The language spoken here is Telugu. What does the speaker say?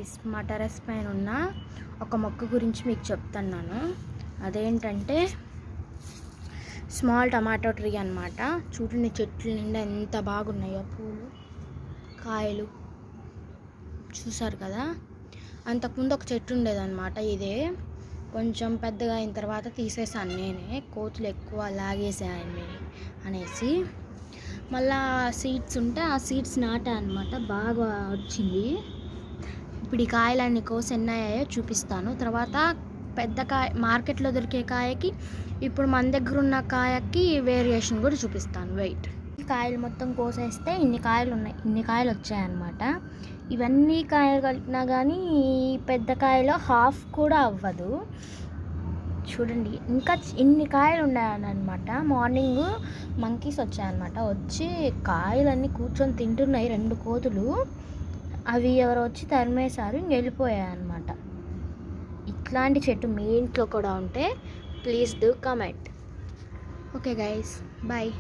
గైస్, మా టెర్రస్ పైన ఉన్న ఒక మొక్క గురించి మీకు చెప్తున్నాను. అదేంటంటే స్మాల్ టమాటో ట్రీ అన్నమాట. చూడండి చెట్లు నిండా ఎంత బాగున్నాయో, పూలు కాయలు చూసారు కదా. అంతకుముందు ఒక చెట్టు ఉండేదన్నమాట. ఇదే కొంచెం పెద్దగా అయిన తర్వాత తీసేసాను నేనే, కోతులు ఎక్కువ లాగేసాయని అనేసి. మళ్ళా సీడ్స్ ఉంటే ఆ సీడ్స్ నాటా అనమాట. బాగా వచ్చింది. ఇప్పుడు ఈ కాయలన్నీ కోసి ఎన్నాయో చూపిస్తాను. తర్వాత పెద్ద కాయ మార్కెట్లో దొరికే కాయకి ఇప్పుడు మన దగ్గర ఉన్న కాయకి వేరియేషన్ కూడా చూపిస్తాను. వెయిట్ కాయలు మొత్తం కోసేస్తే ఇన్ని కాయలు వచ్చాయన్నమాట. ఇవన్నీ కాయలు కలిపినా కానీ పెద్ద కాయలో హాఫ్ కూడా అవ్వదు. చూడండి ఇంకా ఇన్ని కాయలు ఉన్నాయన్నమాట. మార్నింగ్ మంకీస్ వచ్చాయన్నమాట. వచ్చి కాయలన్నీ కూర్చొని తింటున్నాయి 2 కోతులు. అవి ఎవరో వచ్చి తరిమేశారు, వెళ్ళిపోయాయి అన్నమాట. ఇట్లాంటి చెట్టు మీ ఇంట్లో కూడా ఉంటే please do comment. Okay guys, bye.